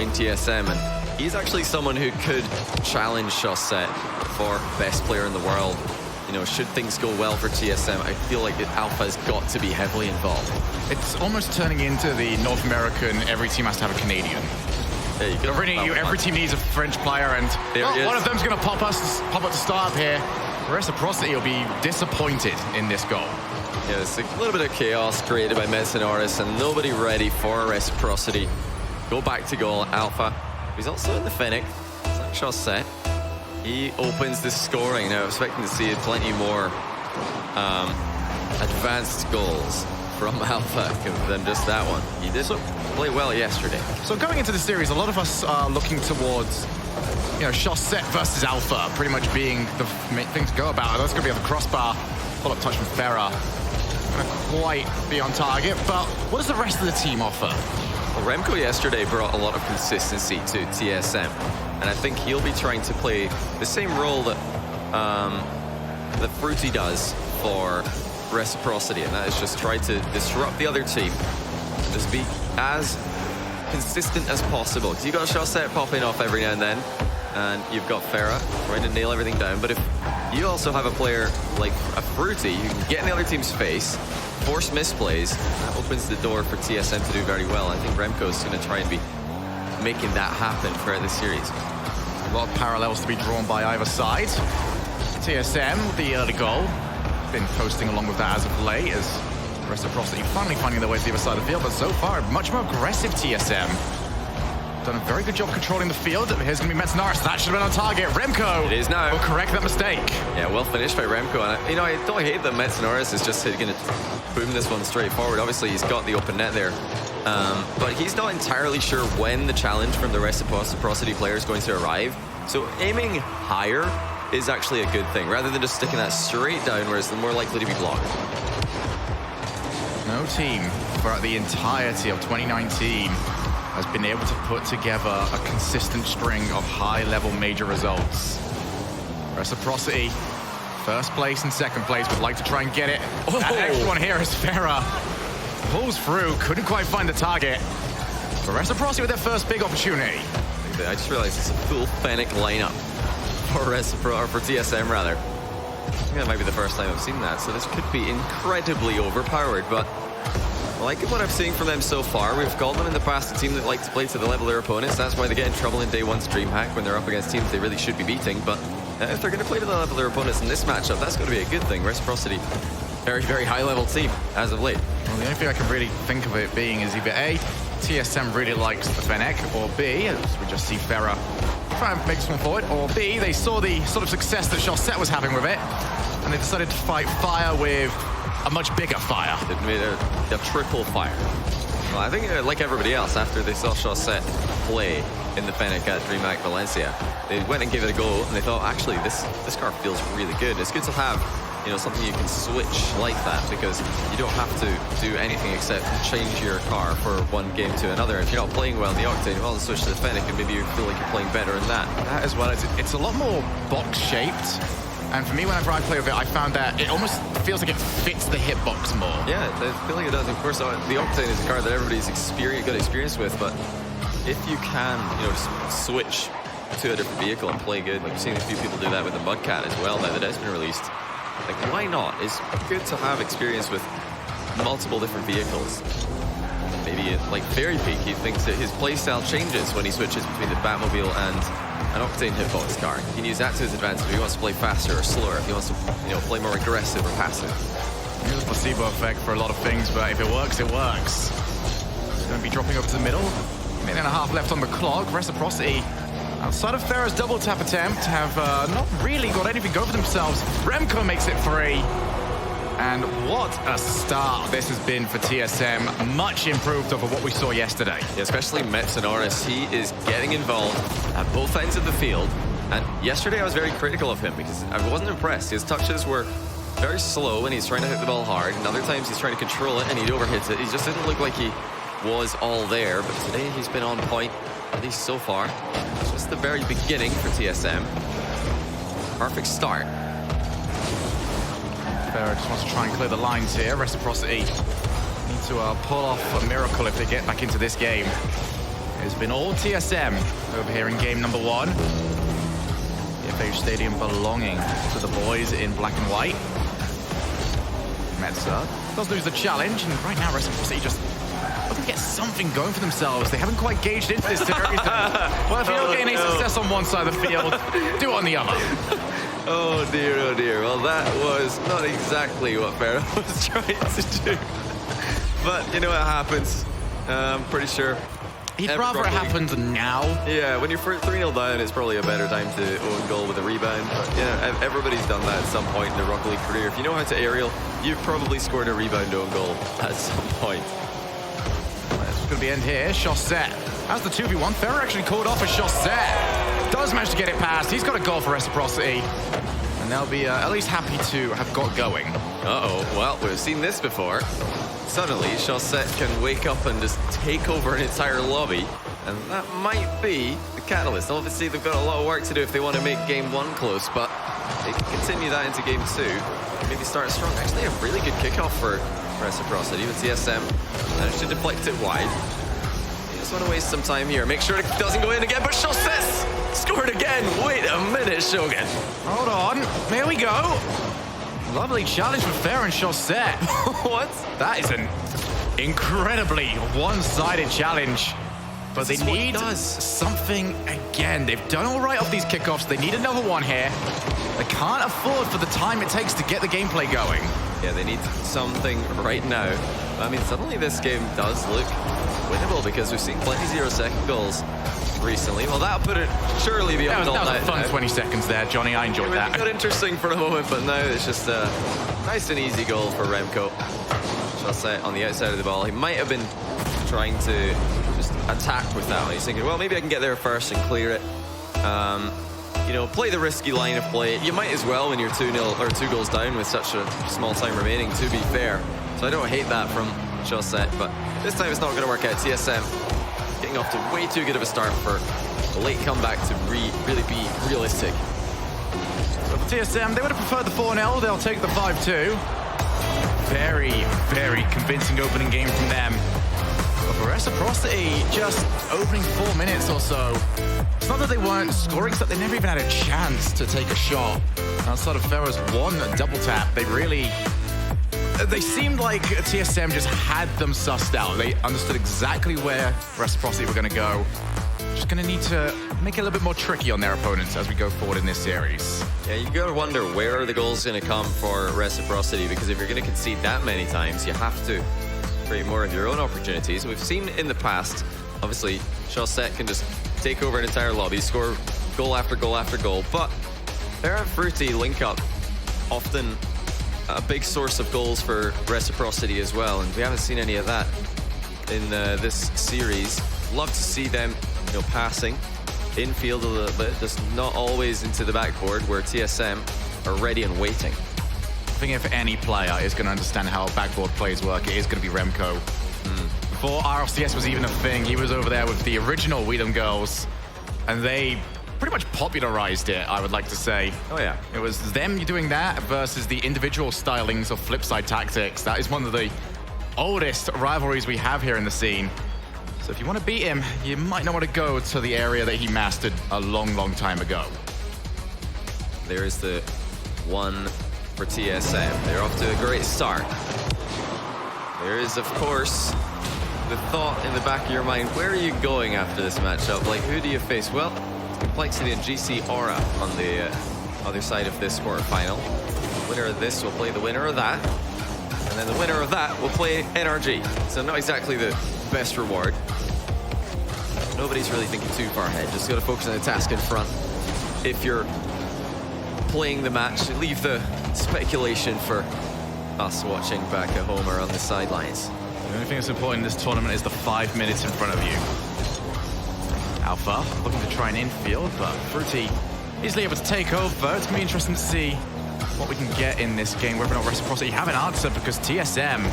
join TSM, and he's actually someone who could challenge Chaussette for best player in the world. You know, should things go well for TSM, I feel like Alpha has got to be heavily involved. It's almost turning into the North American, every team has to have a Canadian. Yeah, every team needs a French player, and one of them's going to pop up to start up here. Reciprocity will be disappointed in this goal. Yeah, it's a little bit of chaos created by Metsenoris, and nobody ready for Reciprocity. Go back to goal, Alpha. He's also in the Fennec. It's like Chaussette. He opens the scoring. Now, I'm expecting to see plenty more advanced goals from Alpha than just that one. He did play well yesterday. So going into the series, a lot of us are looking towards, you know, Chaussette versus Alpha pretty much being the main thing to go about. That's going to be on the crossbar. Follow-up touch from Ferrer. Going to quite be on target, but what does the rest of the team offer? Well, Remco yesterday brought a lot of consistency to TSM, and I think he'll be trying to play the same role that that Fruity does for Reciprocity, and that is just try to disrupt the other team, just be as consistent as possible. Because you got Chaussette popping off every now and then, and you've got Ferrer trying to nail everything down. But if you also have a player like a Fruity, you can get in the other team's face, force misplays, that opens the door for TSM to do very well. I think Remco's going to try and be making that happen throughout this series. A lot of parallels to be drawn by either side. TSM, the early goal, been posting along with that as of late, as Reciprocity finally finding their way to the other side of the field, but so far, much more aggressive TSM. Done a very good job controlling the field. Here's going to be Metsenoris. That should have been on target. Remco it is now. Will correct that mistake. Yeah, well finished by Remco. And you know, I don't hate that Metsenoris is just going to boom this one straight forward. Obviously, he's got the open net there. But he's not entirely sure when the challenge from the Reciprocity player is going to arrive. So aiming higher is actually a good thing, rather than just sticking that straight down where it's more likely to be blocked. No team throughout the entirety of 2019 has been able to put together a consistent string of high-level major results. Reciprocity, first place and second place, would like to try and get it. That next one here is Ferrer. Pulls through, couldn't quite find the target. But Reciprocity with their first big opportunity. I just realized it's a full Fennec lineup for TSM rather. I think that might be the first time I've seen that, so this could be incredibly overpowered, but I like what I'm seeing from them so far. We've called them in the past a team that like to play to the level of their opponents. That's why they get in trouble in day one's DreamHack when they're up against teams they really should be beating. But if they're going to play to the level of their opponents in this matchup, that's going to be a good thing. Reciprocity, very, very high-level team as of late. Well, the only thing I can really think of it being is either A, TSM really likes the Fennec, or B, as we just see Ferrer try and make this one forward, or B, they saw the sort of success that Chaussette was having with it, and they decided to fight fire with a much bigger fire. They made a triple fire. Well, I think like everybody else, after they saw Chaussette play in the Fennec at DreamHack Valencia, they went and gave it a go, and they thought, actually, this car feels really good. It's good to have, you know, something you can switch like that, because you don't have to do anything except change your car for one game to another. If you're not playing well in the Octane, well, switch to the Fennec, and maybe you feel like you're playing better in that. That as well. It's a lot more box-shaped. And for me, whenever I play with it, I found that it almost feels like it fits the hitbox more. Yeah, I feel like it does. Of course, the Octane is a car that everybody's good experience with, but if you can, you know, just switch to a different vehicle and play good, like we've seen a few people do that with the Mudcat as well now that it's been released. Like, why not? It's good to have experience with multiple different vehicles. Maybe like Fairy Peak, he thinks that his playstyle changes when he switches between the Batmobile and an Octane hitbox car. He can use that to his advantage if he wants to play faster or slower, if he wants to, you know, play more aggressive or passive. There's a placebo effect for a lot of things, but if it works, it works. It's going to be dropping over to the middle. Minute and a half left on the clock. Reciprocity, outside of Ferrer's double tap attempt, have not really got anything going for themselves. Remco makes it free. And what a start this has been for TSM. Much improved over what we saw yesterday. Yeah, especially Metsenoris. He is getting involved at both ends of the field. And yesterday I was very critical of him because I wasn't impressed. His touches were very slow and he's trying to hit the ball hard. And other times he's trying to control it and he'd overhit it. He just didn't look like he was all there. But today he's been on point, at least so far. It's just the very beginning for TSM. Perfect start. Ferrer just wants to try and clear the lines here. Reciprocity need to pull off a miracle if they get back into this game. It's been all TSM over here in game number 1. The FH Stadium belonging to the boys in black and white. Metzer does lose the challenge, and right now Reciprocity just looking to get something going for themselves. They haven't quite gauged into this series. Well, if you don't get any success on one side of the field, do it on the other. Oh dear, oh dear. Well, that was not exactly what Pharaoh was trying to do. But you know what happens. I'm pretty sure. He'd rather it happened now. Yeah, when you're 3-0 down, it's probably a better time to own goal with a rebound. But yeah, everybody's done that at some point in their Rocket League career. If you know how to aerial, you've probably scored a rebound own goal at some point. It's going to be end here. Chaussette has the 2v1. Ferrer actually called off a Chaussette. Does manage to get it past. He's got a goal for Reciprocity. And they'll be at least happy to have got going. Uh-oh. Well, we've seen this before. Suddenly, Chaussette can wake up and just take over an entire lobby. And that might be the catalyst. Obviously, they've got a lot of work to do if they want to make game 1 close, but they can continue that into game 2. Maybe start strong. Actually, a really good kickoff for Reciprocity with TSM. Managed to deflect it wide. You just want to waste some time here. Make sure it doesn't go in again, but Chaussette scored again. Wait a minute, Shogun. Hold on. There we go. Lovely challenge for Fair and Chaussette. What? That is an incredibly one-sided challenge. But they need something again. They've done all right off these kickoffs. They need another one here. They can't afford for the time it takes to get the gameplay going. Yeah, they need something right now. I mean, suddenly this game does look winnable because we've seen plenty 0-second goals recently. Well, that'll put it surely beyond all that. That was a fun 20 seconds there, Johnny. I enjoyed that. It got interesting for a moment, but now it's just a nice and easy goal for Remco. Chaussette on the outside of the ball. He might have been trying to just attack with that one. He's thinking, well, maybe I can get there first and clear it. You know, play the risky line of play. You might as well when you're 2-0 or 2 goals down with such a small time remaining, to be fair. So I don't hate that from Chaussette, but this time it's not going to work out. TSM getting off to way too good of a start for a late comeback to really be realistic. So for TSM, they would have preferred the 4-0. They'll take the 5-2. Very, very convincing opening game from them. But for Reciprocity, just opening 4 minutes or so. It's not that they weren't scoring, so they never even had a chance to take a shot. Outside of Ferrer's one double tap, they seemed like TSM just had them sussed out. They understood exactly where Reciprocity were going to go. Just going to need to make it a little bit more tricky on their opponents as we go forward in this series. Yeah, you got to wonder where are the goals going to come for Reciprocity, because if you're going to concede that many times, you have to create more of your own opportunities. We've seen in the past, obviously, Chaussette can just take over an entire lobby, score goal after goal after goal, but Fair and Fruity link up often a big source of goals for Reciprocity as well, and we haven't seen any of that in this series. Love to see them, you know, passing infield a little bit, just not always into the backboard where TSM are ready and waiting. I think if any player is going to understand how backboard plays work, it is going to be Remco. Before RLCS was even a thing, he was over there with the original Weedham girls, and they pretty much popularized it, I would like to say. Oh yeah. It was them doing that versus the individual stylings of Flipside Tactics. That is one of the oldest rivalries we have here in the scene. So if you want to beat him, you might not want to go to the area that he mastered a long, long time ago. There is the one for TSM. They're off to a great start. There is, of course, the thought in the back of your mind, where are you going after this matchup? Like, who do you face? Well, Complexity and GC Aura on the other side of this quarterfinal. Winner of this will play the winner of that. And then the winner of that will play NRG. So not exactly the best reward. Nobody's really thinking too far ahead. Just got to focus on the task in front. If you're playing the match, leave the speculation for us watching back at home or on the sidelines. The only thing that's important in this tournament is the 5 minutes in front of you. Alpha looking to try and infield, but Fruity easily able to take over. It's going to be interesting to see what we can get in this game, whether or not Reciprocity have an answer, because TSM,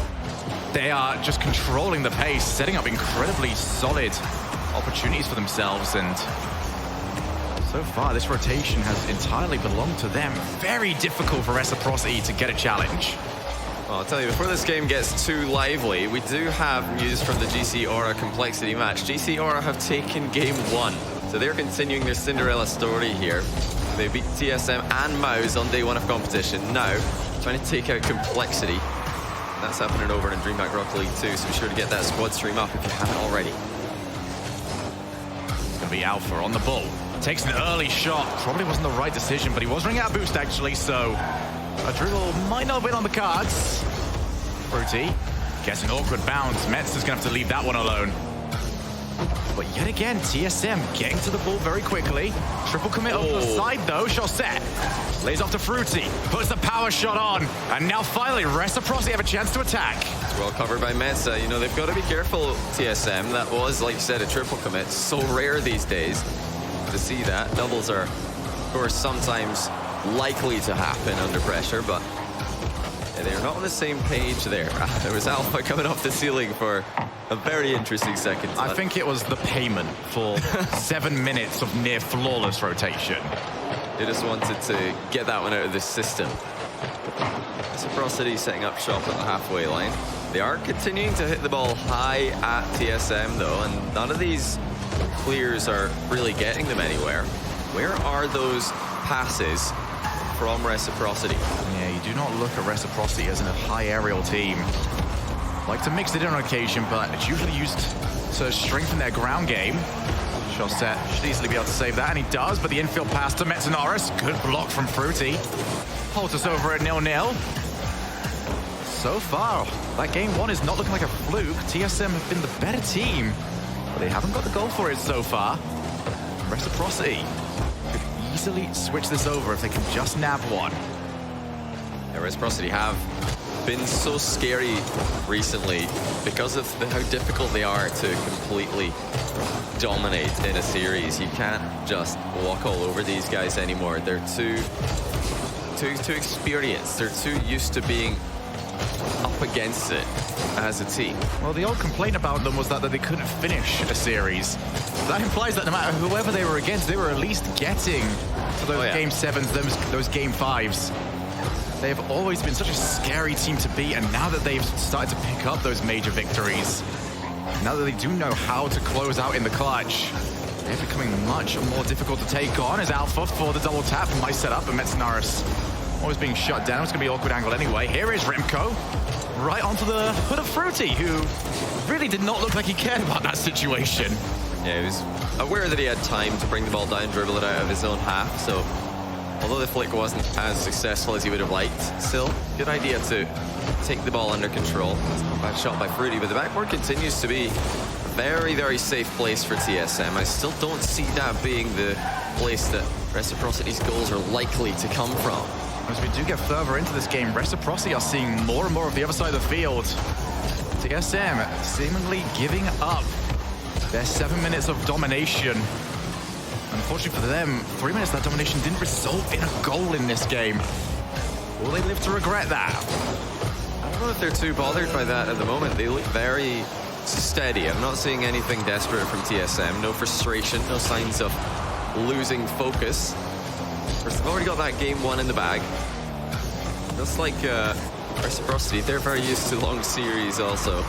they are just controlling the pace, setting up incredibly solid opportunities for themselves, and so far this rotation has entirely belonged to them. Very difficult for Reciprocity to get a challenge. Well, I'll tell you, before this game gets too lively, we do have news from the GC Aura Complexity match. GC Aura have taken game 1, so they're continuing their Cinderella story here. They beat TSM and Mouse on day 1 of competition. Now, trying to take out Complexity. That's happening over in DreamHack Rocket League 2, so be sure to get that squad stream up if you haven't already. It's going to be Alpha on the ball. Takes an early shot. Probably wasn't the right decision, but he was running out of boost, actually, so a dribble might not have been on the cards. Fruity gets an awkward bounce. Metz is going to have to leave that one alone. But yet again, TSM getting to the ball very quickly. Triple commit over the side, though. Chaussette lays off to Fruity, puts the power shot on, and now finally, Reciprocity have a chance to attack. It's well covered by Metza. You know, they've got to be careful, TSM. That was, like you said, a triple commit. So rare these days to see that. Doubles are, of course, sometimes likely to happen under pressure, but they're not on the same page there. There was Alpha coming off the ceiling for a very interesting second. I think it was the payment for 7 minutes of near flawless rotation. They just wanted to get that one out of the system. Reciprocity setting up shop at the halfway line. They are continuing to hit the ball high at TSM though, and none of these clears are really getting them anywhere. Where are those passes from Reciprocity? Yeah, you do not look at Reciprocity as a high aerial team. Like to mix it in on occasion, but it's usually used to strengthen their ground game. Chaussette should easily be able to save that, and he does, but the infield pass to Metzanaris. Good block from Fruity. Holds us over at 0-0. So far, that game 1 is not looking like a fluke. TSM have been the better team, but they haven't got the goal for it so far. Reciprocity could easily switch this over if they can just nab one. Yeah, Reciprocity have been so scary recently because of how difficult they are to completely dominate in a series. You can't just walk all over these guys anymore. They're too experienced. They're too used to being up against it as a team. Well, the old complaint about them was that they couldn't finish a series. That implies that no matter whoever they were against, they were at least getting to those game 7s, those game 5s. They have always been such a scary team to beat, and now that they've started to pick up those major victories, now that they do know how to close out in the clutch, they're becoming much more difficult to take on as Alpha for the double tap might set up, and Metzanaris always being shut down. It's going to be an awkward angle anyway. Here is Remco, right onto the hood of Fruity, who really did not look like he cared about that situation. Yeah, he was aware that he had time to bring the ball down, dribble it out of his own half, so although the flick wasn't as successful as he would have liked, still, good idea to take the ball under control. It's not a bad shot by Fruity, but the backboard continues to be a very, very safe place for TSM. I still don't see that being the place that Reciprocity's goals are likely to come from. As we do get further into this game, Reciprocity are seeing more and more of the other side of the field. TSM seemingly giving up their 7 minutes of domination. Unfortunately for them, 3 minutes of that domination didn't result in a goal in this game. Will they live to regret that? I don't know if they're too bothered by that at the moment. They look very steady. I'm not seeing anything desperate from TSM. No frustration, no signs of losing focus. They've already got that game 1 in the bag. Just like Reciprocity, they're very used to long series also.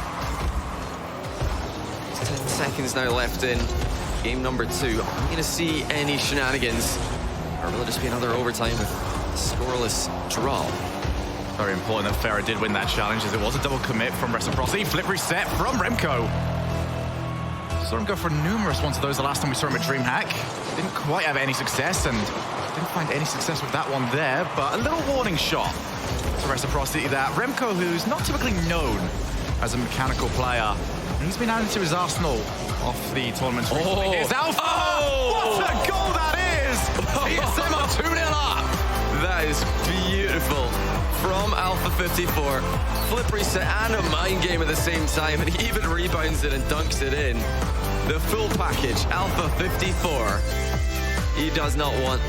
10 seconds now left in game number 2. Are we going to see any shenanigans? Or will it just be another overtime with a scoreless draw? Very important that Farah did win that challenge, as it was a double commit from Reciprocity. Flip reset from Remco. Saw him go for numerous ones of those the last time we saw him at DreamHack. Didn't quite have any success, and didn't find any success with that one there, but a little warning shot to Reciprocity that Remco, who's not typically known as a mechanical player, he's been added to his arsenal off the tournament. Here's Alpha! Oh! What a goal that is! TSM are 2-0 up! That is beautiful. From Alpha 54. Flip reset and a mind game at the same time, and he even rebounds it and dunks it in. The full package, Alpha 54. He does not want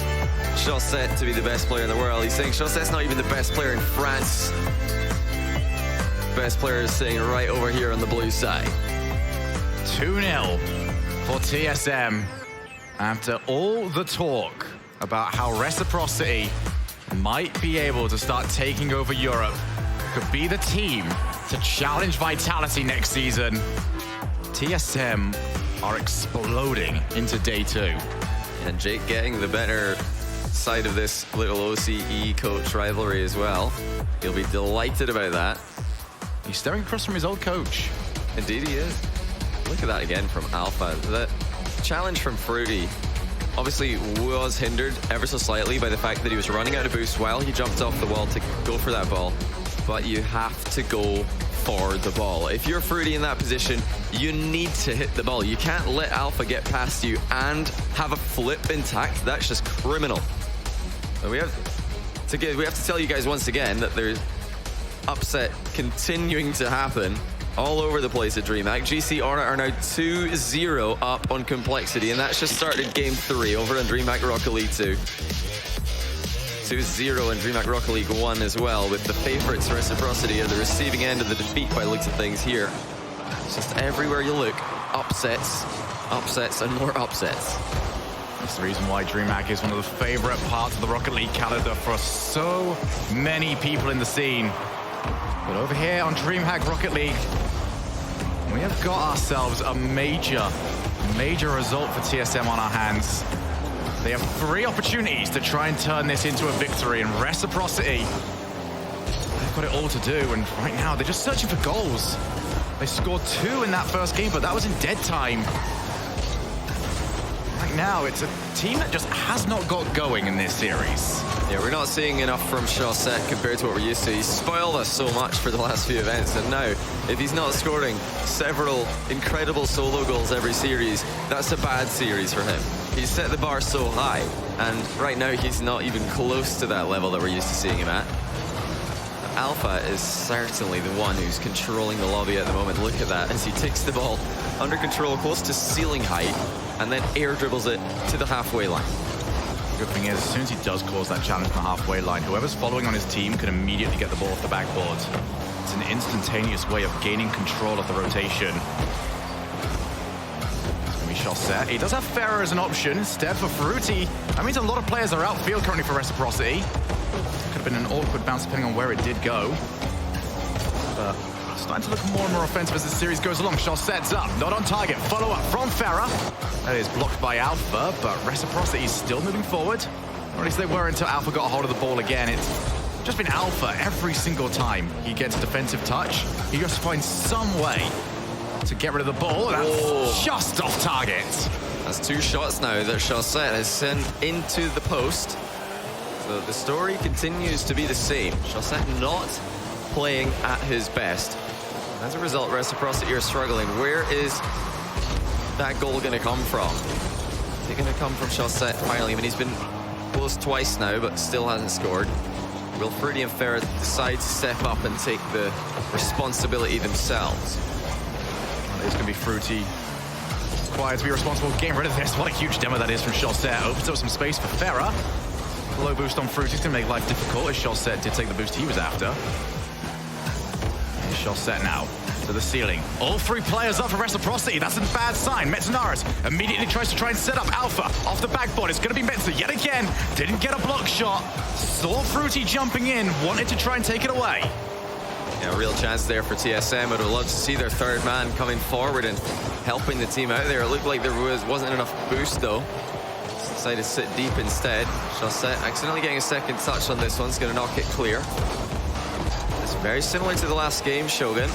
Chaussette to be the best player in the world. He's saying Chaussette's not even the best player in France. Best player is sitting right over here on the blue side. 2-0 for TSM. After all the talk about how Reciprocity might be able to start taking over Europe, could be the team to challenge Vitality next season. TSM are exploding into day 2. And Jake getting the better side of this little OCE coach rivalry as well. He'll be delighted about that. He's staring across from his old coach. Indeed he is. Look at that again from Alpha. The challenge from Fruity obviously was hindered ever so slightly by the fact that he was running out of boost while he jumped off the wall to go for that ball. But you have to go for the ball. If you're Fruity in that position, you need to hit the ball. You can't let Alpha get past you and have a flip intact. That's just criminal. And we have to tell you guys once again that there's upset continuing to happen all over the place at DreamHack. GC Orna are now 2-0 up on Complexity, and that's just started game 3 over on DreamHack Rocket League 2. 2-0 in DreamHack Rocket League 1 as well, with the favorites Reciprocity at the receiving end of the defeat by looks of things here. It's just everywhere you look, upsets, upsets, and more upsets. That's the reason why DreamHack is one of the favorite parts of the Rocket League calendar for so many people in the scene. But over here on DreamHack Rocket League, we have got ourselves a major result for TSM on our hands. They have 3 opportunities to try and turn this into a victory, and Reciprocity, they've got it all to do, and right now they're just searching for goals. They scored 2 in that first game, but that was in dead time. Right now, it's a team that just has not got going in this series. Yeah, we're not seeing enough from Chaussette compared to what we're used to. He's spoiled us so much for the last few events, and now, if he's not scoring several incredible solo goals every series, that's a bad series for him. He's set the bar so high, and right now he's not even close to that level that we're used to seeing him at. Alpha is certainly the one who's controlling the lobby at the moment. Look at that as he takes the ball under control, close to ceiling height, and then air dribbles it to the halfway line. The good thing is, as soon as he does cause that challenge from the halfway line, whoever's following on his team can immediately get the ball off the backboard. It's an instantaneous way of gaining control of the rotation. Chaussette. He does have Ferrer as an option instead for Fruity. That means a lot of players are outfield currently for Reciprocity. Could have been an awkward bounce depending on where it did go. But starting to look more and more offensive as the series goes along. Chaussette's up, not on target. Follow up from Ferrer. That is blocked by Alpha, but Reciprocity is still moving forward. Or at least they were until Alpha got a hold of the ball again. It's just been Alpha every single time he gets a defensive touch. He just finds some way to get rid of the ball. That's just off target. That's 2 shots now that Chaussette has sent into the post. So the story continues to be the same. Chaussette not playing at his best. As a result, Reciprocity are struggling. Where is that goal going to come from? Is it going to come from Chaussette finally? I mean, he's been close twice now, but still hasn't scored. Will Fruity and Ferret decide to step up and take the responsibility themselves? It's going to be Fruity required to be responsible. Getting rid of this. What a huge demo that is from Chaussette. Opens up some space for Ferrer. Low boost on Fruity. It's going to make life difficult as Chaussette did take the boost he was after. Here's Chaussette now to the ceiling. All 3 players up for Reciprocity. That's a bad sign. Metzenaris immediately tries to try and set up Alpha off the backboard. It's going to be Metzer yet again. Didn't get a block shot. Saw Fruity jumping in. Wanted to try and take it away. Yeah, a real chance there for TSM. I'd love to see their 3rd man coming forward and helping the team out there. It looked like there wasn't enough boost though. Decided to sit deep instead. Chaussette accidentally getting a 2nd touch on this one. It's going to knock it clear. It's very similar to the last game, Shogun.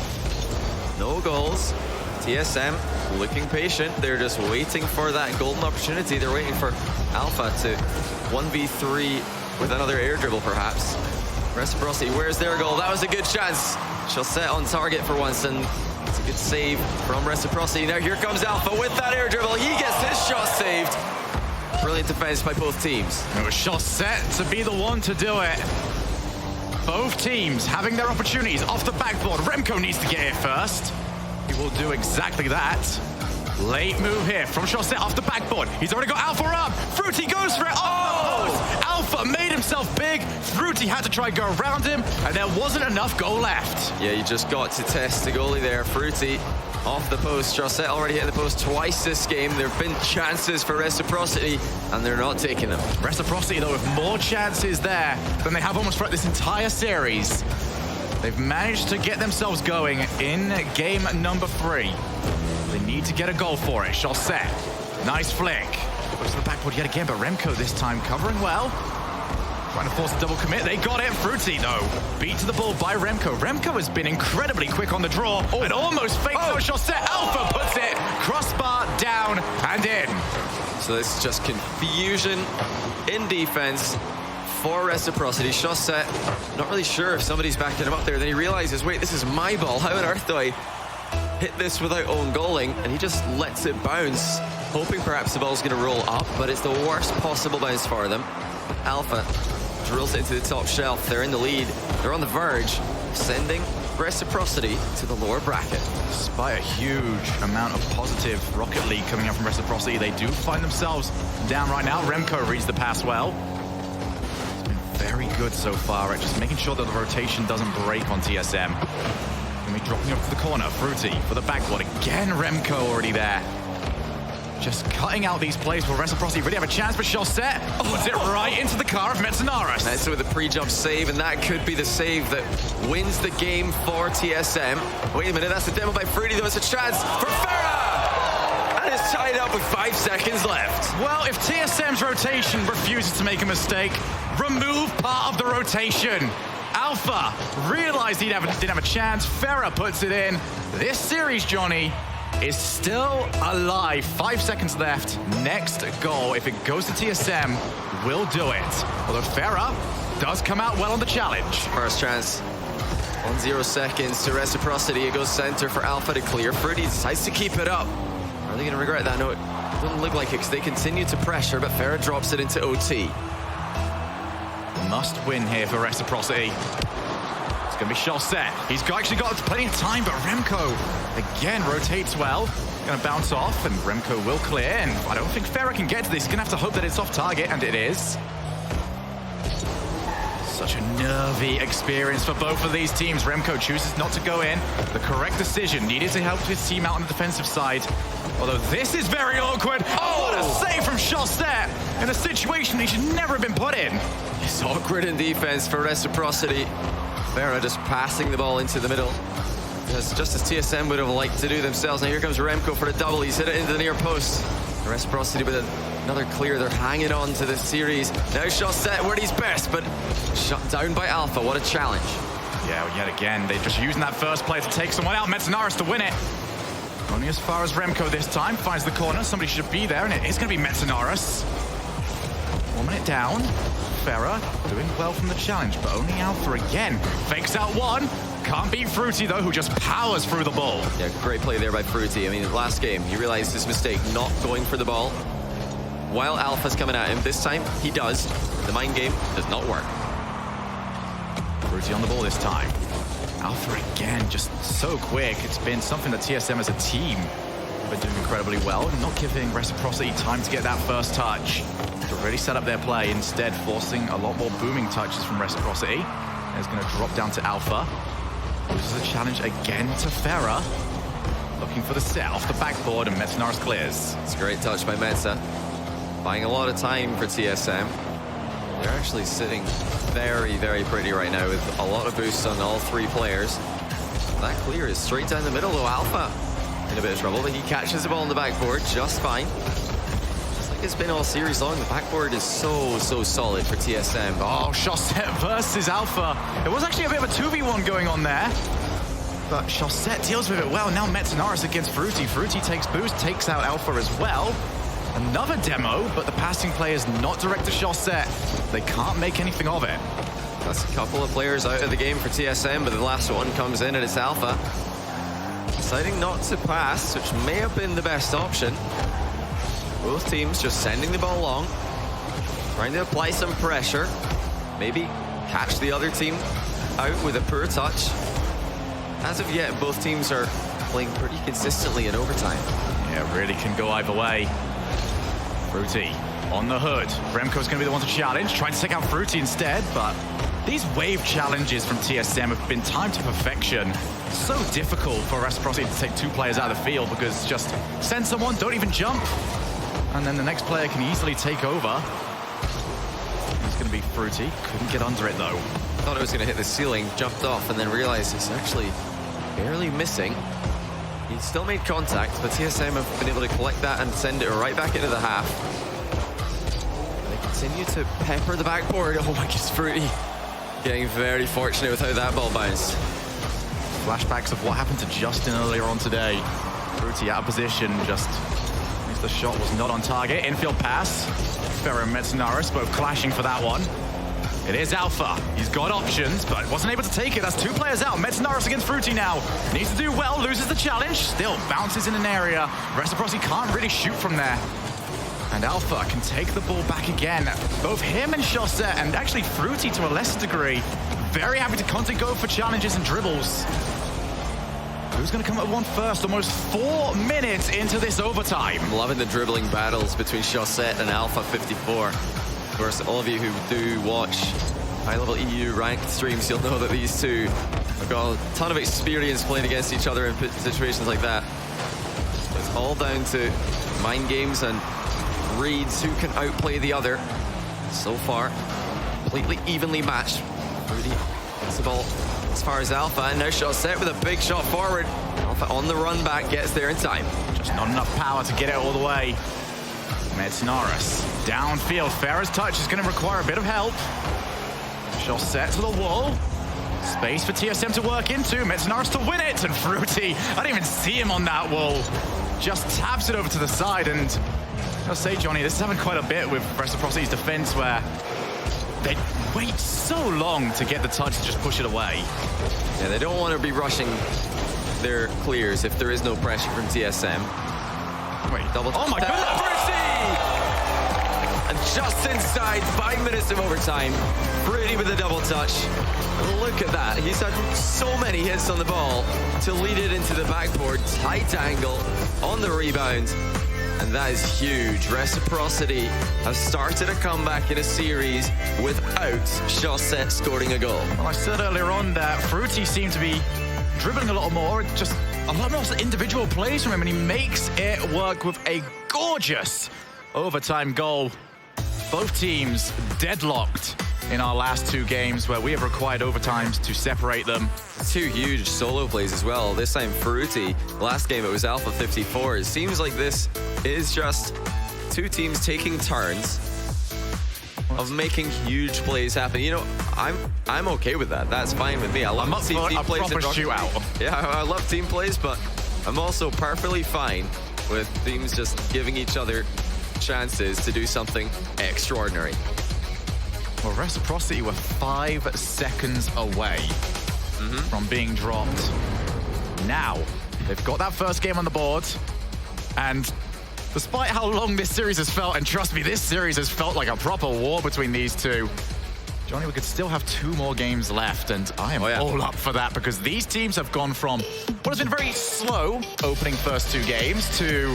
No goals. TSM looking patient. They're just waiting for that golden opportunity. They're waiting for Alpha to 1v3 with another air dribble perhaps. Reciprocity, where's their goal? That was a good chance. Chaussette on target for once, and it's a good save from Reciprocity. Now here comes Alpha with that air dribble. He gets his shot saved. Brilliant defense by both teams. It was Chaussette to be the one to do it. Both teams having their opportunities off the backboard. Remco needs to get here first. He will do exactly that. Late move here from Chaussette off the backboard. He's already got Alpha up. Fruity goes for it. Oh! Alpha made himself big. Fruity had to try and go around him, and there wasn't enough goal left. Yeah, you just got to test the goalie there. Fruity off the post. Chaussette already hit the post twice this game. There have been chances for Reciprocity, and they're not taking them. Reciprocity, though, with more chances there than they have almost throughout this entire series. They've managed to get themselves going in game number 3. They need to get a goal for it. Chaussette, nice flick. Goes to the backboard yet again, but Remco this time covering well. Trying to force a double commit. They got it. Fruity, though. Beat to the ball by Remco. Remco has been incredibly quick on the draw and almost fakes out Chaussette. Alpha puts it. Crossbar down and in. So this is just confusion in defense for Reciprocity. Chaussette, not really sure if somebody's backing him up there. Then he realizes, wait, this is my ball. How on earth do I hit this without own goaling? And he just lets it bounce, hoping perhaps the ball's going to roll up, but it's the worst possible bounce for them. Alpha drills it into the top shelf. They're in the lead. They're on the verge of sending Reciprocity to the lower bracket. Despite a huge amount of positive Rocket League coming out from Reciprocity, they do find themselves down right now. Remco reads the pass well. He's been very good so far at just making sure that the rotation doesn't break on TSM. Gonna be dropping up to the corner. Fruity for the backboard. Again, Remco already there. Just cutting out these plays where Reciprocity really have a chance, but Chaussette puts it right into the car of Metzenaris. That's with a pre-jump save, and that could be the save that wins the game for TSM. Wait a minute, that's the demo by Fruity, though. It's a chance for Farah! And it's tied up with 5 seconds left. Well, if TSM's rotation refuses to make a mistake, remove part of the rotation. Alpha realized he didn't have a chance. Farah puts it in. This series, Johnny, is still alive. 5 seconds left. Next goal, if it goes to TSM, will do it. Although Farah does come out well on the challenge. First chance. 1-0 seconds to Reciprocity. It goes center for Alpha to clear. Fruity decides to keep it up. Are they going to regret that? No, it doesn't look like it because they continue to pressure, but Farah drops it into OT. Must win here for Reciprocity. It's going to be Chaussette. He's actually got plenty of time, but Remco again rotates well. Going to bounce off, and Remco will clear. And I don't think Farah can get to this. He's going to have to hope that it's off target, and it is. Such a nervy experience for both of these teams. Remco chooses not to go in. The correct decision. Needed to help his team out on the defensive side. Although this is very awkward. Oh, what a save from Chaussette in a situation he should never have been put in. It's awkward in defense for Reciprocity. Farah just passing the ball into the middle. Just as TSM would have liked to do themselves. Now here comes Remco for the double. He's hit it into the near post. Reciprocity with another clear. They're hanging on to the series. Now Chaussette where he's best, but shut down by Alpha. What a challenge. Yeah, well, yet again, they're just using that first play to take someone out. Metzenaris to win it. Only as far as Remco this time. Finds the corner. Somebody should be there, and it is going to be Metzenaris. 1 minute down. Farah doing well from the challenge, but only Alpha again. Fakes out one. Can't beat Fruity, though, who just powers through the ball. Yeah, great play there by Fruity. I mean, last game, he realized his mistake, not going for the ball. While Alpha's coming at him, this time, he does. The mind game does not work. Fruity on the ball this time. Alpha again, just so quick. It's been something that TSM as a team have been doing incredibly well, not giving Reciprocity time to get that first touch to really set up their play, instead forcing a lot more booming touches from Reciprocity. It's going to drop down to Alpha. This is a challenge again to Farah. Looking for the set off the backboard, and Metzenaris clears. It's a great touch by Metza. Buying a lot of time for TSM. They're actually sitting very, very pretty right now with a lot of boosts on all 3 players. That clear is straight down the middle, though. Alpha in a bit of trouble, but he catches the ball on the backboard just fine. It's like it's been all series long. The backboard is so solid for TSM. Oh, Chaussette versus Alpha. It was actually a bit of a 2v1 going on there, but Chaussette deals with it well. Now Metzenaris against Fruity. Fruity takes boost, takes out Alpha as well. Another demo, but the passing play is not direct to Chaussette. They can't make anything of it. That's a couple of players out of the game for TSM, but the last one comes in and it's Alpha. Deciding not to pass, which may have been the best option. Both teams just sending the ball long, trying to apply some pressure, maybe catch the other team out with a poor touch. As of yet, both teams are playing pretty consistently in overtime. Yeah, it really can go either way. Fruity on the hood. Remco's going to be the one to challenge, trying to take out Fruity instead, but these wave challenges from TSM have been timed to perfection. So difficult for Reciprocity to take 2 players out of the field, because just send someone, don't even jump, and then the next player can easily take over. It's going to be Fruity. Couldn't get under it, though. Thought it was going to hit the ceiling, jumped off, and then realized it's actually barely missing. He still made contact, but TSM have been able to collect that and send it right back into the half. They continue to pepper the backboard. Oh my goodness, Fruity getting very fortunate with how that ball bounced. Flashbacks of what happened to Justin earlier on today. Fruity out of position, just means the shot was not on target. Infield pass. Ferro and Metsunaris both clashing for that one. It is Alpha. He's got options, but wasn't able to take it. That's 2 players out. Metsunaris against Fruity now. Needs to do well, loses the challenge. Still bounces in an area. Reciprocity can't really shoot from there. And Alpha can take the ball back again. Both him and Chaussette, and actually Fruity to a lesser degree, very happy to constantly go for challenges and dribbles. Who's going to come at one first? Almost 4 minutes into this overtime. I'm loving the dribbling battles between Chaussette and Alpha 54. Of course, all of you who do watch high-level EU ranked streams, you'll know that these two have got a ton of experience playing against each other in situations like that. So it's all down to mind games and reads who can outplay the other. So far, completely evenly matched. Rudy gets the ball as far as Alpha, and now Chaussette with a big shot forward. Alpha on the run back, gets there in time. Just not enough power to get it all the way. Metsunaris downfield. Farah's touch is going to require a bit of help. Chaussette to the wall. Space for TSM to work into. Metsunaris to win it, and Fruity, I didn't even see him on that wall. Just taps it over to the side, and I'll say, Johnny, this is happened quite a bit with Reciprocity's defense, where they wait so long to get the touch to just push it away. Yeah, they don't want to be rushing their clears if there is no pressure from TSM. Wait, double. Oh my goodness! And just inside 5 minutes of overtime, Fruity with a double touch. Look at that. He's had so many hits on the ball to lead it into the backboard. Tight angle on the rebound. And that is huge. Reciprocity has started a comeback in a series without Chaussette scoring a goal. Well, I said earlier on that Fruity seemed to be dribbling a lot more, just a lot more individual plays from him, and he makes it work with a gorgeous overtime goal. Both teams deadlocked in our last 2 games, where we have required overtimes to separate them. 2 huge solo plays as well. This time Fruity. Last game it was Alpha 54. It seems like this is just 2 teams taking turns of making huge plays happen. You know, I'm okay with that. That's fine with me. I love team plays. A proper shootout. Yeah, I love team plays, but I'm also perfectly fine with teams just giving each other chances to do something extraordinary. Well, Reciprocity were 5 seconds away from being dropped. Now, they've got that first game on the board, and despite how long this series has felt, and trust me, this series has felt like a proper war between these two, Johnny, we could still have 2 more games left, and I am all up for that, because these teams have gone from what has been very slow opening first 2 games to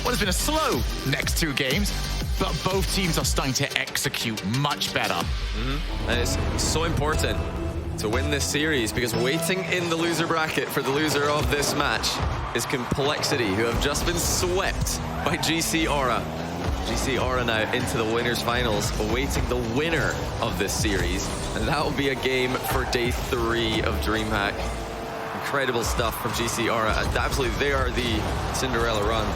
what has been a slow next 2 games, but both teams are starting to execute much better. And it's so important to win this series, because waiting in the loser bracket for the loser of this match is Complexity, who have just been swept by GC Aura. GC Aura now into the winners finals, awaiting the winner of this series, and that will be a game for day 3 of DreamHack. Incredible stuff from GC Aura. Absolutely, they are the Cinderella run.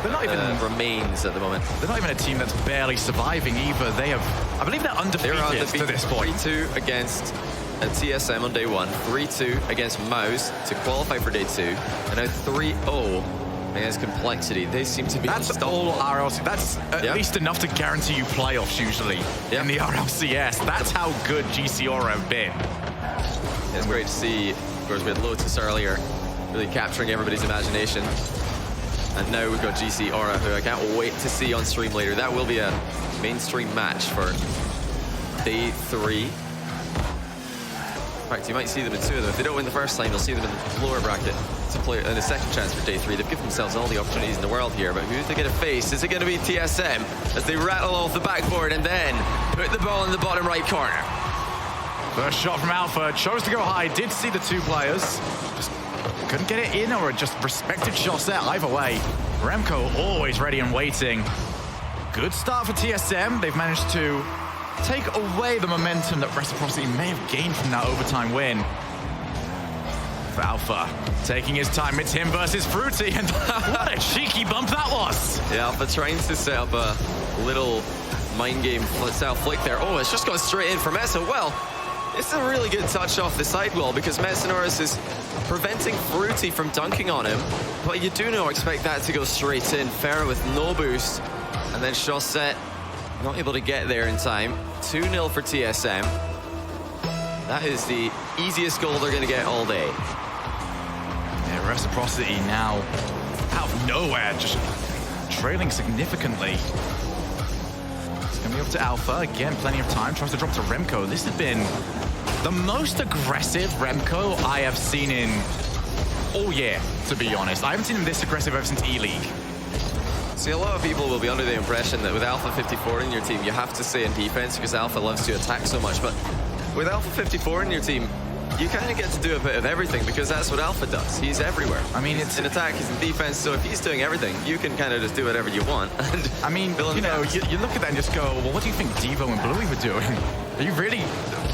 They're not even remains at the moment. They're not even a team that's barely surviving either. They have, I believe, they're undefeated to this point. 3-2 against TSM on day 1, 3-2 against Mouse to qualify for day 2, and now 3-0 against Complexity. They seem to be all RLC. That's at least enough to guarantee you playoffs usually in the RLCS. That's how good GC Aura have been. It's great to see. Of course, we had Lotus earlier, really capturing everybody's imagination. And now we've got GC Aura, who I can't wait to see on stream later. That will be a mainstream match for day 3. In fact, you might see them in 2 of them. If they don't win the first time, you'll see them in the lower bracket to play in a second chance for day 3. They've given themselves all the opportunities in the world here, but who's they going to face? Is it going to be TSM as they rattle off the backboard and then put the ball in the bottom right corner? First shot from Alpha, chose to go high, did see the 2 players. Just couldn't get it in, or just respected Chaussette either way. Remco always ready and waiting. Good start for TSM. They've managed to take away the momentum that Reciprocity may have gained from that overtime win. For Alpha, taking his time, it's him versus Fruity, and what a cheeky bump that was! Yeah, Alpha trying to set up a little mind game style flick there. Oh, it's just gone straight in for Mesa. Well, it's a really good touch off the sidewall because Mesanoris is preventing Fruity from dunking on him, but you do not expect that to go straight in. Farah with no boost, and then Chaussette not able to get there in time. 2-0 for TSM. That is the easiest goal they're going to get all day. Yeah, Reciprocity now out of nowhere, just trailing significantly. It's going to be up to Alpha. Again, plenty of time. Tries to drop to Remco. This has been the most aggressive Remco I have seen in all year, to be honest. I haven't seen him this aggressive ever since E-League. See, a lot of people will be under the impression that with Alpha 54 in your team, you have to stay in defense because Alpha loves to attack so much. But with Alpha 54 in your team, you kind of get to do a bit of everything because that's what Alpha does. He's everywhere. I mean, it's in attack, he's in defense, so if he's doing everything, you can kind of just do whatever you want. And I mean, you know, you look at that and just go, well, what do you think Devo and Bluey were doing? Are you really...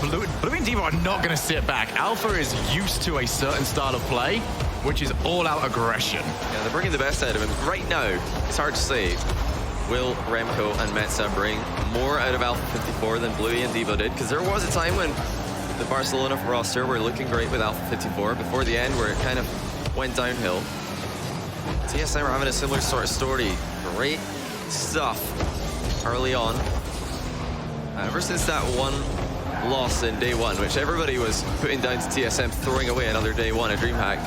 Bluey and Devo are not going to sit back. Alpha is used to a certain style of play, which is all-out aggression. Yeah, they're bringing the best out of him. Right now, it's hard to say. Will Remco and Metza bring more out of Alpha 54 than Bluey and Devo did? Because there was a time when the Barcelona roster were looking great with Alpha 54 before the end where it kind of went downhill. TSM are having a similar sort of story. Great stuff early on. Ever since that one loss in day one, which everybody was putting down to TSM throwing away another day one at DreamHack.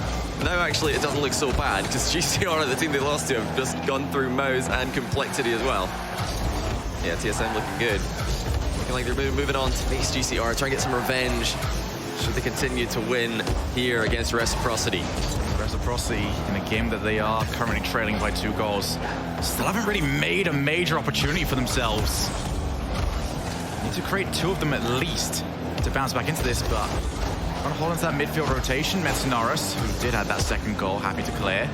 Now actually it doesn't look so bad because GCR, the team they lost to, have just gone through Mouse and Complexity as well. Yeah, TSM looking good. Looking like they're moving on to face GCR, trying to get some revenge should they continue to win here against Reciprocity. Reciprocity in a game that they are currently trailing by 2 goals. Still haven't really made a major opportunity for themselves. Need to create 2 of them at least to bounce back into this, but trying to hold into that midfield rotation. Metsinaris, who did have that second goal, happy to clear.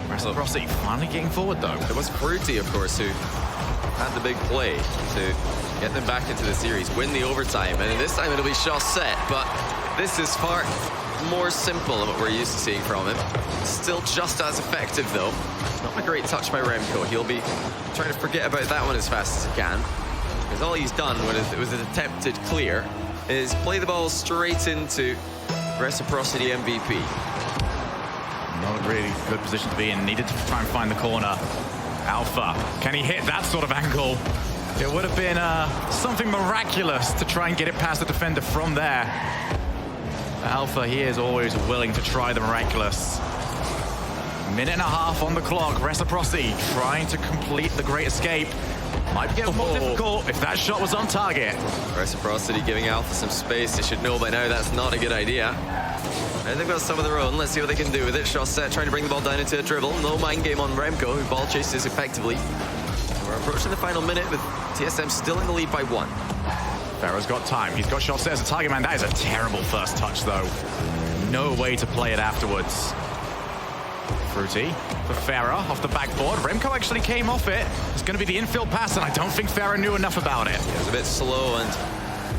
Reciprocity finally getting forward though. It was Fruity, of course, who had the big play to get them back into the series, win the overtime, and this time it'll be Chaussette, but this is far more simple than what we're used to seeing from him. Still just as effective though. Not a great touch by Remco. He'll be trying to forget about that one as fast as he can. Because all he's done when it was an attempted clear is play the ball straight into Reciprocity MVP. Not a really good position to be in. Needed to try and find the corner. Alpha, can he hit that sort of angle? It would have been something miraculous to try and get it past the defender from there. Alpha, he is always willing to try the miraculous. Minute and a half on the clock. Reciprocity trying to complete the great escape. Might get more difficult if that shot was on target. Reciprocity giving Alpha some space. They should know by now that's not a good idea. And they've got some of their own. Let's see what they can do with it. Chaussette trying to bring the ball down into a dribble. No mind game on Remco, who ball chases effectively. We're approaching the final minute with TSM still in the lead by 1. Farah's got time. He's got Chaussette as a target man. That is a terrible first touch, though. No way to play it afterwards. Fruity for Farah off the backboard. Remco actually came off it. It's going to be the infield pass, and I don't think Farah knew enough about it. It was a bit slow and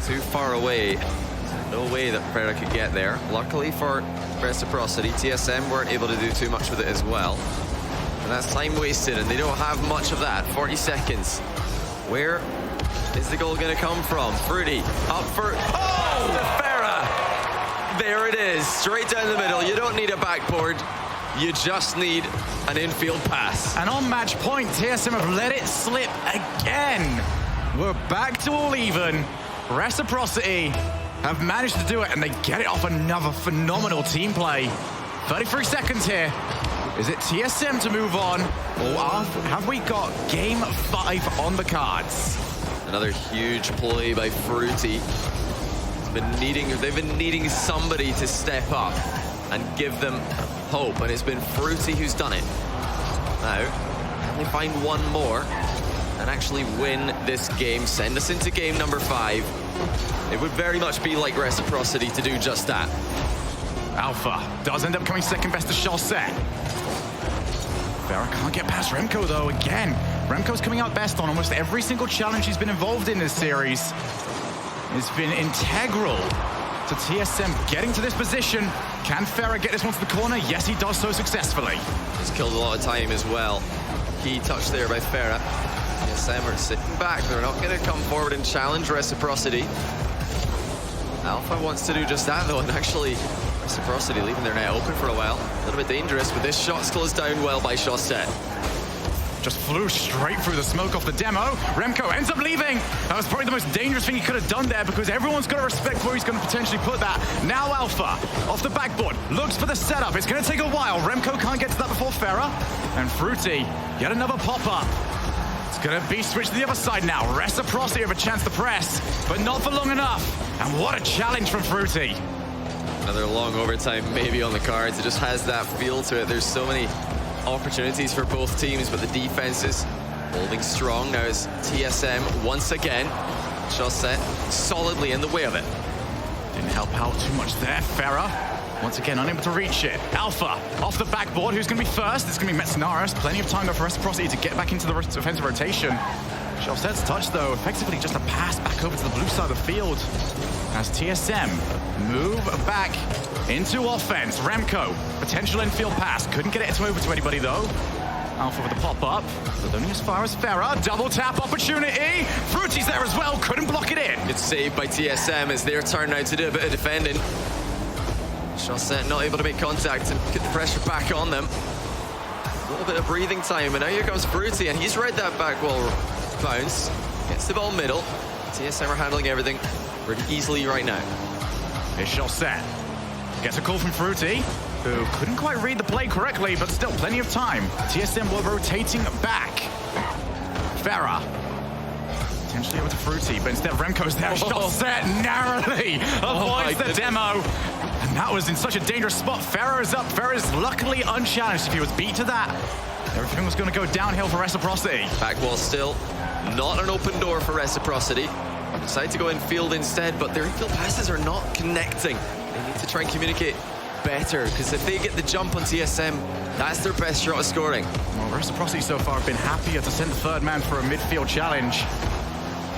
too far away. No way that Farah could get there. Luckily for Reciprocity, TSM weren't able to do too much with it as well. And that's time wasted, and they don't have much of that. 40 seconds. Where is the goal going to come from? Fruity up for... Oh! Farah! There it is. Straight down the middle. You don't need a backboard. You just need an infield pass. And on match point, TSM have let it slip again. We're back to all even. Reciprocity have managed to do it, and they get it off another phenomenal team play. 33 seconds here. Is it TSM to move on, or have we got game 5 on the cards? Another huge play by Fruity. They've been needing somebody to step up and give them hope, and it's been Fruity who's done it. Now, can they find one more and actually win this game, send us into game number 5? It would very much be like Reciprocity to do just that. Alpha does end up coming second best to Chaussette. Farah can't get past Remco though, again. Remco's coming out best on almost every single challenge he's been involved in this series. It's been integral to TSM getting to this position. Can Farah get this one to the corner? Yes, he does so successfully. He's killed a lot of time as well. Key touch there by Farah. TSM are sitting back. They're not going to come forward and challenge Reciprocity. Alpha wants to do just that though, and actually Reciprocity leaving their net open for a while. A little bit dangerous, but this shot's closed down well by Chaussette. Just flew straight through the smoke off the demo. Remco ends up leaving. That was probably the most dangerous thing he could have done there because everyone's got to respect where he's going to potentially put that. Now Alpha, off the backboard, looks for the setup. It's going to take a while. Remco can't get to that before Farah. And Fruity, yet another pop-up. It's going to be switched to the other side now. Reciprocity have a chance to press, but not for long enough. And what a challenge from Fruity. Another long overtime maybe on the cards. It just has that feel to it. There's so many opportunities for both teams, but the defense is holding strong. Now it's TSM once again. Chaussette solidly in the way of it. Didn't help out too much there. Farah, once again, unable to reach it. Alpha, off the backboard. Who's going to be first? It's going to be Metznaris. Plenty of time for Reciprocity to get back into the defensive rotation. Chaussette's touch, though, effectively just a pass back over to the blue side of the field. As TSM move back into offense. Remco, potential infield pass. Couldn't get it over to anybody, though. Alpha with a pop-up, but only as far as Farah. Double tap opportunity. Fruity's there as well. Couldn't block it in. It's saved by TSM as their turn now to do a bit of defending. Chaussette not able to make contact and get the pressure back on them. A little bit of breathing time, and now here comes Fruity, and he's read that back wall bounce. Gets the ball middle. TSM are handling everything pretty easily right now. Here's Chaussette. Gets a call from Fruity, who couldn't quite read the play correctly, but still plenty of time. TSM were rotating back. Farah. Potentially over to Fruity, but instead Remco's there. Chaussette narrowly avoids the demo. And that was in such a dangerous spot. Farah is up. Farah is luckily unchallenged. If he was beat to that, everything was going to go downhill for Reciprocity. Back wall still. Not an open door for Reciprocity. Decide to go infield instead, but their infield passes are not connecting. They need to try and communicate better, because if they get the jump on TSM, that's their best shot at scoring. Well, Reciprocity so far have been happier to send the third man for a midfield challenge.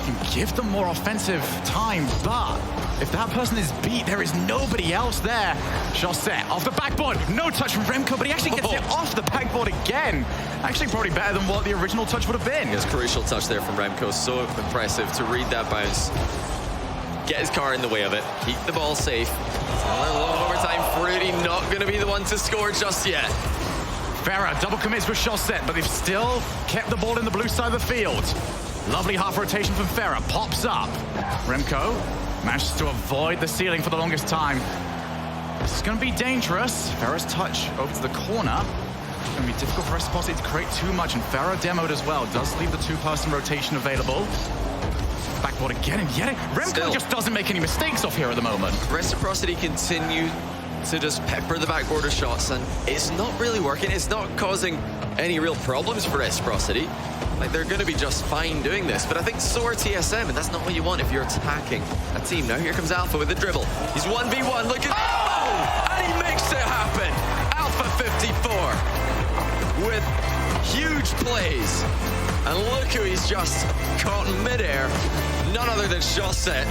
You can give them more offensive time, but if that person is beat, there is nobody else there. Chaussette off the backboard. No touch from Remco, but he actually gets it off the backboard again. Actually, probably better than what the original touch would have been. It's a crucial touch there from Remco. So impressive to read that bounce. Get his car in the way of it. Keep the ball safe. Another long overtime. Fruity not going to be the one to score just yet. Farah double commits with Chaussette, but they've still kept the ball in the blue side of the field. Lovely half rotation from Farah. Pops up. Remco manages to avoid the ceiling for the longest time. This is going to be dangerous. Farah's touch over to the corner. It's going to be difficult for Reciprocity to create too much, and Farah demoed as well. Does leave the two-person rotation available. Backboard again, and yet Remco just doesn't make any mistakes off here at the moment. Reciprocity continue to just pepper the backboarder shots, and it's not really working. It's not causing any real problems for Reciprocity. Like, they're going to be just fine doing this, but I think so are TSM, and that's not what you want if you're attacking a team. Now here comes Alpha with the dribble. He's 1v1, look at... Oh! And he makes it happen! Alpha 54 with huge plays. And look who he's just caught in midair. None other than Chaussette.